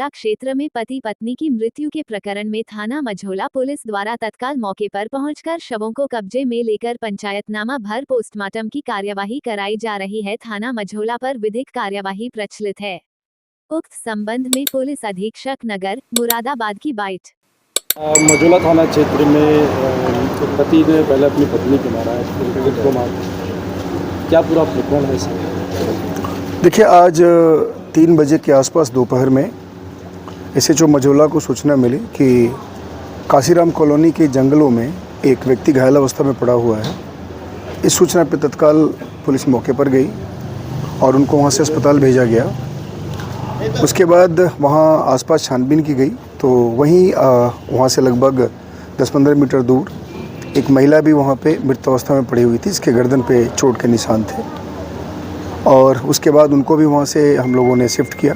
मझौला क्षेत्र में पति पत्नी की मृत्यु के प्रकरण में थाना मझौला पुलिस द्वारा तत्काल मौके पर पहुंचकर शवों को कब्जे में लेकर पंचायतनामा भर पोस्टमार्टम की कार्यवाही कराई जा रही है। थाना मझौला पर विधिक कार्यवाही प्रचलित है। उक्त संबंध में पुलिस अधीक्षक नगर मुरादाबाद की बाइट। मझौला थाना क्षेत्र में पति ने पहले अपनी पत्नी को मारा है, क्या पूरा प्रकरण है सर? देखिए, आज 3 बजे के आसपास दोपहर में एसएचओ मझौला को सूचना मिली कि काशीराम कॉलोनी के जंगलों में एक व्यक्ति घायल अवस्था में पड़ा हुआ है। इस सूचना पर तत्काल पुलिस मौके पर गई और उनको वहां से अस्पताल भेजा गया। उसके बाद वहां आसपास छानबीन की गई तो वहां से लगभग 10-15 मीटर दूर एक महिला भी वहां पे मृत अवस्था में पड़ी हुई थी। इसके गर्दन पे चोट के निशान थे और उसके बाद उनको भी वहां से हम लोगों ने शिफ्ट किया।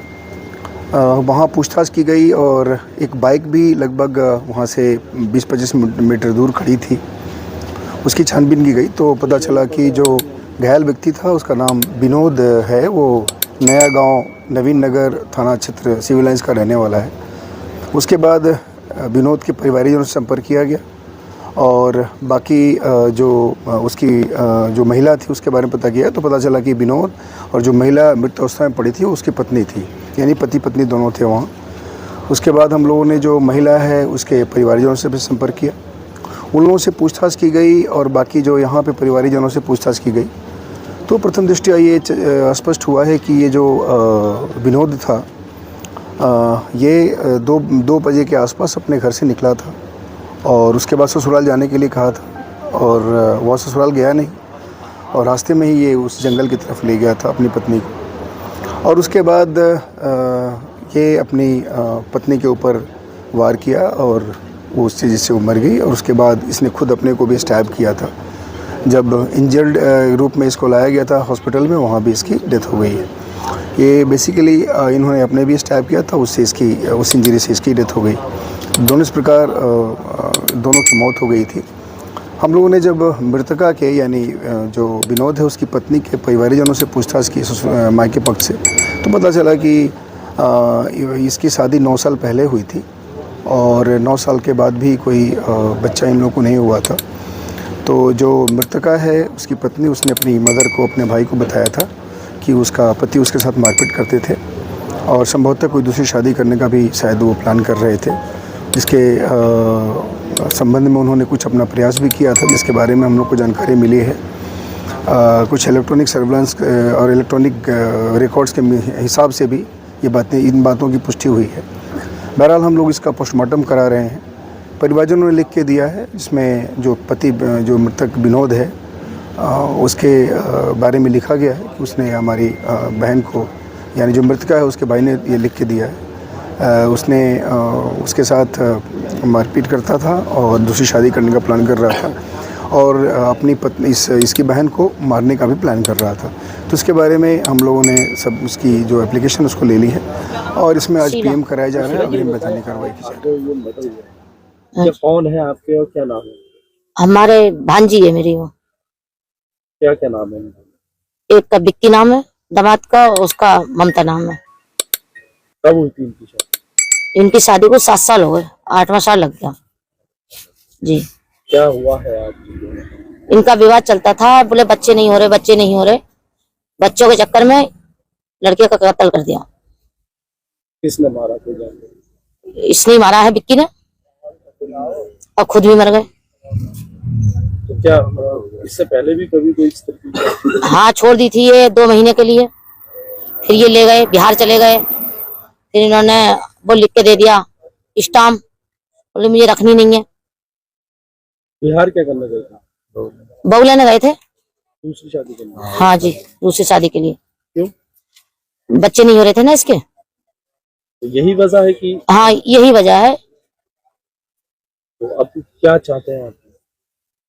वहां पूछताछ की गई और एक बाइक भी लगभग वहां से 20-25 मीटर दूर खड़ी थी, उसकी छानबीन की गई तो पता चला कि जो घायल व्यक्ति था उसका नाम विनोद है। वो नया गांव नवीन नगर थाना क्षेत्र सिविल लाइंस का रहने वाला है। उसके बाद विनोद के परिवारजनों से संपर्क किया गया और बाकी उसकी जो महिला थी उसके बारे में पता किया तो पता चला कि विनोद और जो महिला मृत अवस्था में पड़ी थी उसकी पत्नी थी, यानी पति पत्नी दोनों थे वहाँ। उसके बाद हम लोगों ने जो महिला है उसके परिवारजनों से भी संपर्क किया, उन लोगों से पूछताछ की गई और बाकी जो यहाँ पे परिवारजनों से पूछताछ की गई तो प्रथम दृष्टया ये स्पष्ट हुआ है कि ये जो विनोद था ये 2 बजे के आसपास अपने घर से निकला था और उसके बाद ससुराल जाने के लिए कहा था और वह ससुराल गया नहीं और रास्ते में ही ये उस जंगल की तरफ ले गया था अपनी पत्नी को। और उसके बाद ये अपनी पत्नी के ऊपर वार किया और वो उससे जिससे वो मर गई और उसके बाद इसने खुद अपने को भी स्टैब किया था। जब इंजर्ड रूप में इसको लाया गया था हॉस्पिटल में, वहाँ भी इसकी डेथ हो गई है। ये बेसिकली इन्होंने अपने भी स्टैब किया था, उससे इसकी उस इंजरी से इसकी डेथ हो गई। दोनों इस प्रकार दोनों की मौत हो गई थी। हम लोगों ने जब मृतका के यानी जो विनोद है उसकी पत्नी के परिवारजनों से पूछताछ की मायके पक्ष से तो पता चला कि इसकी शादी 9 साल पहले हुई थी और 9 साल के बाद भी कोई बच्चा इन लोगों को नहीं हुआ था। तो जो मृतका है उसकी पत्नी, उसने अपनी मदर को, अपने भाई को बताया था कि उसका पति उसके साथ मारपीट करते थे और संभवतः कोई दूसरी शादी करने का भी शायद वो प्लान कर रहे थे, जिसके संबंध में उन्होंने कुछ अपना प्रयास भी किया था, जिसके बारे में हम लोग को जानकारी मिली है। कुछ इलेक्ट्रॉनिक सर्विलांस और इलेक्ट्रॉनिक रिकॉर्ड्स के हिसाब से भी इन बातों की पुष्टि हुई है। बहरहाल हम लोग इसका पोस्टमार्टम करा रहे हैं। परिवारजनों ने लिख के दिया है, इसमें जो मृतक विनोद है उसके बारे में लिखा गया है कि उसने हमारी बहन को, यानी जो मृतका है उसके भाई ने ये लिख के दिया है, उसने उसके साथ मारपीट करता था और दूसरी शादी करने का प्लान कर रहा था और अपनी पत्नी इसकी बहन को मारने का भी प्लान कर रहा था। तो इसके बारे में हम लोगों ने सब उसकी जो एप्लीकेशन उसको ले ली है और इसमें आज पीएम कराया जा रहा है, अग्रिम वैधानिक कार्रवाई की जाएगी। ये कौन है आपके और क्या नाम है? हमारे भांजी है मेरी। वो क्या नाम है? एक का विक्की नाम है दामाद का, उसका ममता नाम है। कब हुई थी इनकी शादी? इनकी शादी को 7 साल हो गए, 8वां साल लग गया जी। क्या हुआ है आज? इनका विवाद चलता था, बोले बच्चे नहीं हो रहे, बच्चों के चक्कर में लड़के का कत्ल कर दिया। किसने मारा? इसने मारा है विक्की ने और खुद भी मर गए। तो क्या इससे पहले भी कभी कोई इस तरह की? हाँ, छोड़ दी थी ये 2 महीने के लिए, फिर ये ले गए, बिहार चले गए। फिर इन्होंने वो लिख के दे दिया स्टाम्प, बोले मुझे रखनी नहीं है। बिहार क्या करने गए थे? बहू लेने गए थे, दूसरी शादी के लिए? हाँ जी, दूसरी शादी के लिए। क्यों? बच्चे नहीं हो रहे थे ना इसके। तो यही वजह है कि? हाँ, यही वजह है। तो अब क्या चाहते हैं आप?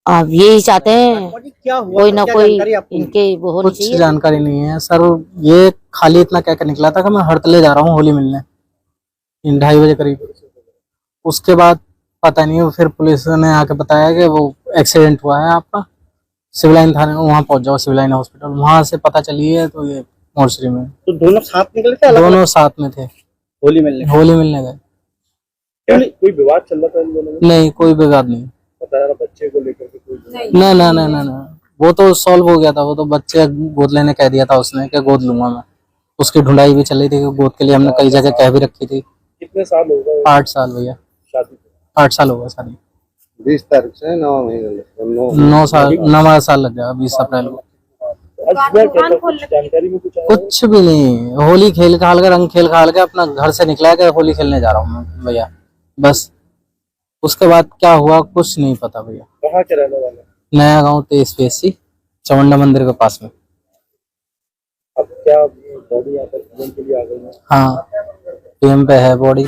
अब यही चाहते हैं कोई ना कोई इनके वो होनी चाहिए। कुछ जानकारी नहीं है सर, ये खाली इतना कह कर निकला था कि मैं हड़तले जा रहा हूँ होली मिलने 2:30 बजे करीब। उसके बाद पता नहीं, फिर पुलिस ने आके बताया कि वो एक्सीडेंट हुआ है आपका, सिविल लाइन थाने, वहाँ पहुंच जाओ सिविल लाइन हॉस्पिटल। वहाँ से पता चली है तो ये मोर्चरी में। तो दोनों साथ निकले थे? दोनों साथ में थे। होली मिलने गए। कोई विवाद चल रहा था इन दोनों में? नहीं, कोई विवाद नहीं। बताया बच्चे को लेकर के कोई ना ना ना ना ना, वो तो सॉल्व हो गया था। वो तो बच्चे गोद लेने कह दिया था उसने कि गोद लूंगा मैं। उसकी ढूंढाई भी चल रही थी कि गोद के लिए हमने कई जगह कह भी रखी थी। कितने साल हो गए 8 साल भैया, शादी को? 8 साल हो गए शादी। 20 तारीख से 9 महीने 9 साल, 9 साल लग गया 20 अप्रैल को। कुछ जानकारी में कुछ आया? कुछ भी नहीं, होली खेल खाल के, रंग खेल खाल के अपना घर से निकला कि होली खेलने जा रहा हूँ मैं भैया, बस। उसके बाद क्या हुआ कुछ नहीं पता भैया। कहाँ के रहने वाले? नया गांव तेजपेसी, चमुंडा मंदिर के पास में। अब क्या बॉडी यहाँ पर के लिए आ गई है? हाँ, पीएम पे है बॉडी।